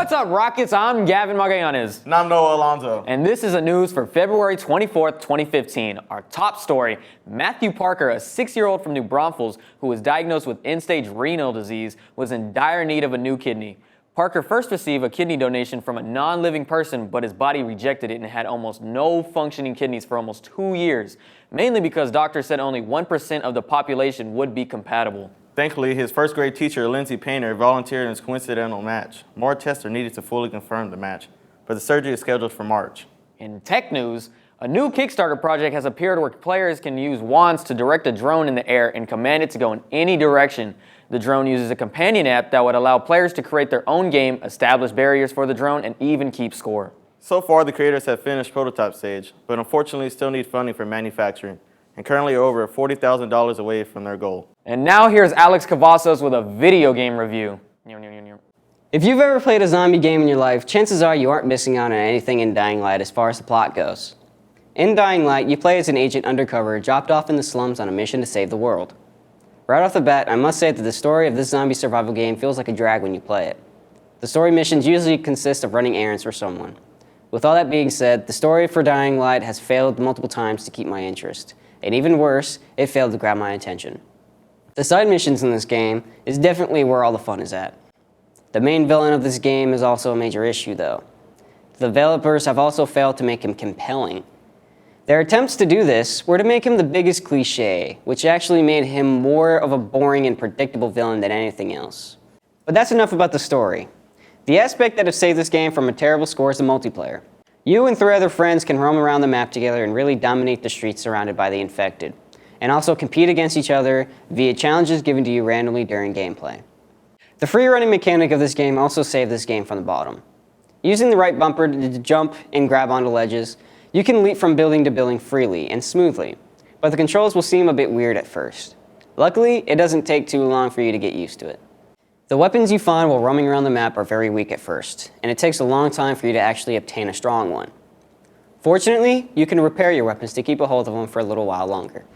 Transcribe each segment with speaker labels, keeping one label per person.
Speaker 1: What's up, Rockets? I'm Gavin Magallanes.
Speaker 2: And I'm Noah Alonso.
Speaker 1: And this is the news for February 24th, 2015. Our top story, Matthew Parker, a 6-year-old from New Braunfels who was diagnosed with end-stage renal disease, was in dire need of a new kidney. Parker first received a kidney donation from a non-living person, but his body rejected it and had almost no functioning kidneys for almost 2 years, mainly because doctors said only 1% of the population would be compatible.
Speaker 2: Thankfully, his first grade teacher, Lindsay Painter, volunteered in his coincidental match. More tests are needed to fully confirm the match, but the surgery is scheduled for March.
Speaker 1: In tech news, a new Kickstarter project has appeared where players can use wands to direct a drone in the air and command it to go in any direction. The drone uses a companion app that would allow players to create their own game, establish barriers for the drone, and even keep score.
Speaker 2: So far, the creators have finished prototype stage, but unfortunately still need funding for manufacturing, and currently are over $40,000 away from their goal.
Speaker 1: And now here's Alex Cavazos with a video game review.
Speaker 3: If you've ever played a zombie game in your life, chances are you aren't missing out on anything in Dying Light as far as the plot goes. In Dying Light, you play as an agent undercover dropped off in the slums on a mission to save the world. Right off the bat, I must say that the story of this zombie survival game feels like a drag when you play it. The story missions usually consist of running errands for someone. With all that being said, the story for Dying Light has failed multiple times to keep my interest. And even worse, it failed to grab my attention. The side missions in this game is definitely where all the fun is at. The main villain of this game is also a major issue though. The developers have also failed to make him compelling. Their attempts to do this were to make him the biggest cliche, which actually made him more of a boring and predictable villain than anything else. But that's enough about the story. The aspect that has saved this game from a terrible score is the multiplayer. You and 3 other friends can roam around the map together and really dominate the streets surrounded by the infected, and also compete against each other via challenges given to you randomly during gameplay. The free running mechanic of this game also saved this game from the bottom. Using the right bumper to jump and grab onto ledges, you can leap from building to building freely and smoothly, but the controls will seem a bit weird at first. Luckily, it doesn't take too long for you to get used to it. The weapons you find while roaming around the map are very weak at first, and it takes a long time for you to actually obtain a strong one. Fortunately, you can repair your weapons to keep a hold of them for a little while longer.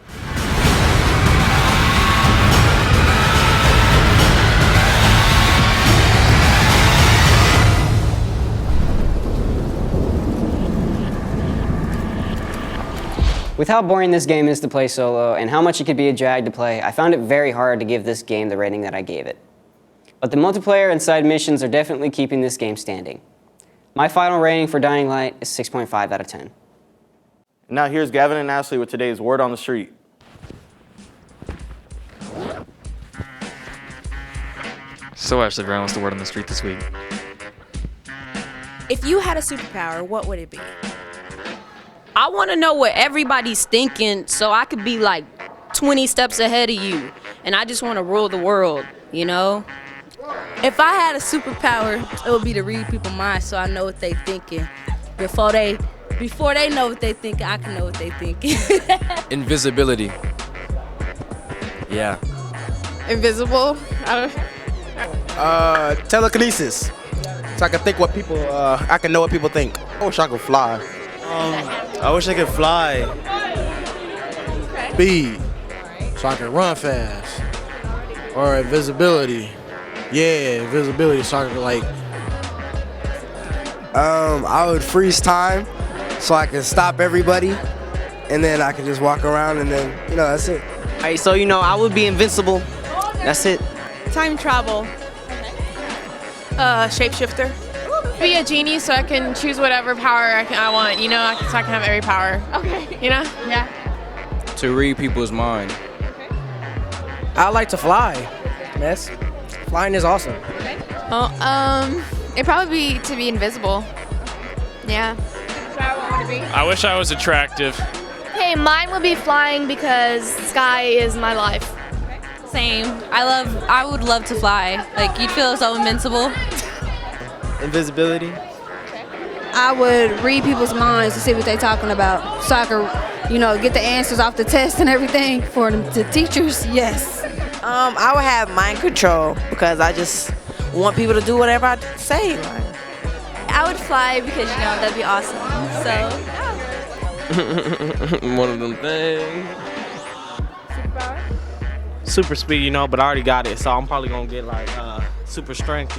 Speaker 3: With how boring this game is to play solo and how much it could be a drag to play, I found it very hard to give this game the rating that I gave it. But the multiplayer and side missions are definitely keeping this game standing. My final rating for Dying Light is 6.5 out of 10.
Speaker 2: Now here's Gavin and Ashley with today's Word on the Street.
Speaker 4: So Ashley Brown, what's the word on the street this week?
Speaker 5: If you had a superpower, what would it be? I want to know what everybody's thinking so I could be like 20 steps ahead of you. And I just want to rule the world, you know?
Speaker 6: If I had a superpower, it would be to read people's minds so I know what they thinking. Before they know what they thinking, I can know what they thinking.
Speaker 4: Invisibility. Yeah.
Speaker 7: Invisible.
Speaker 8: Telekinesis. So I can think what people, I can know what people think. I wish I could fly.
Speaker 9: I wish I could fly.
Speaker 10: Speed. So I can run fast. Or invisibility. Yeah, invisibility so I can like...
Speaker 11: I would freeze time so I can stop everybody and then I can just walk around and then, that's it.
Speaker 12: All right, so, I would be invincible. That's it.
Speaker 7: Time travel. Shapeshifter. Be a genie so I can choose whatever power I want, so I can have every power. Okay. Yeah.
Speaker 4: To read people's mind.
Speaker 12: I like to fly. Yes. Flying is awesome.
Speaker 7: It'd probably be to be invisible. Yeah.
Speaker 13: I wish I was attractive.
Speaker 14: Hey, mine would be flying because sky is my life.
Speaker 15: Same. I would love to fly. Like, you'd feel so invincible.
Speaker 9: Invisibility.
Speaker 6: I would read people's minds to see what they're talking about so I could, get the answers off the test and everything for them to teachers. Yes.
Speaker 16: I would have mind control because I just want people to do whatever I say.
Speaker 14: I would fly because, that'd be awesome. So,
Speaker 4: yeah. One of them things.
Speaker 9: Super speed, but I already got it, so I'm probably gonna get like super strength,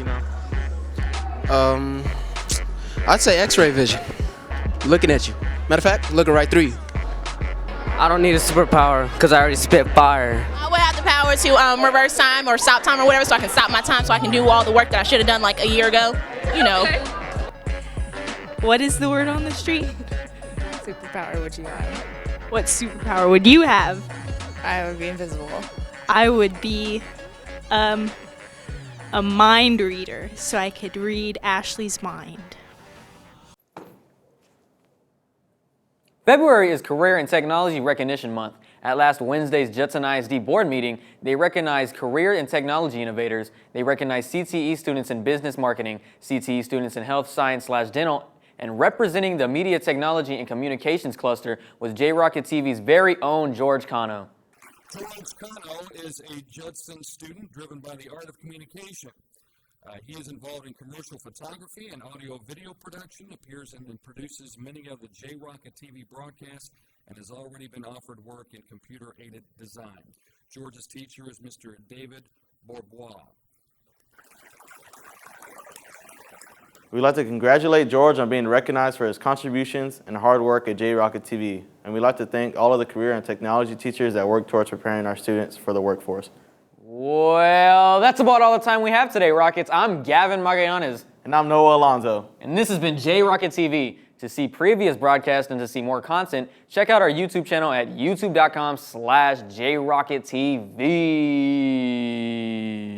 Speaker 12: I'd say X-ray vision. Looking at you. Matter of fact, looking right through you. I don't need a superpower because I already spit fire.
Speaker 17: I would have the power to reverse time or stop time or whatever, so I can stop my time, so I can do all the work that I should have done like a year ago. You know.
Speaker 18: What is the word on the street?
Speaker 7: Superpower would you have?
Speaker 18: What superpower would you have?
Speaker 7: I would be invisible.
Speaker 18: I would be a mind reader, so I could read Ashley's mind.
Speaker 1: February is Career and Technology Recognition Month. At last Wednesday's Judson ISD board meeting, they recognized career and technology innovators. They recognized CTE students in business marketing, CTE students in health science/dental, and representing the media technology and communications cluster was J-Rocket TV's very own George Cano.
Speaker 19: George Cano is a Judson student driven by the art of communication. He is involved in commercial photography and audio-video production, appears and produces many of the J-Rocket TV broadcasts, and has already been offered work in computer-aided design. George's teacher is Mr. David Bourbois.
Speaker 2: We'd like to congratulate George on being recognized for his contributions and hard work at J-Rocket TV. And we'd like to thank all of the career and technology teachers that work towards preparing our students for the workforce.
Speaker 1: Well, that's about all the time we have today, Rockets. I'm Gavin Magallanes.
Speaker 2: And I'm Noah Alonzo.
Speaker 1: And this has been J-Rocket TV. To see previous broadcasts and to see more content, check out our YouTube channel at youtube.com/JRocketTV.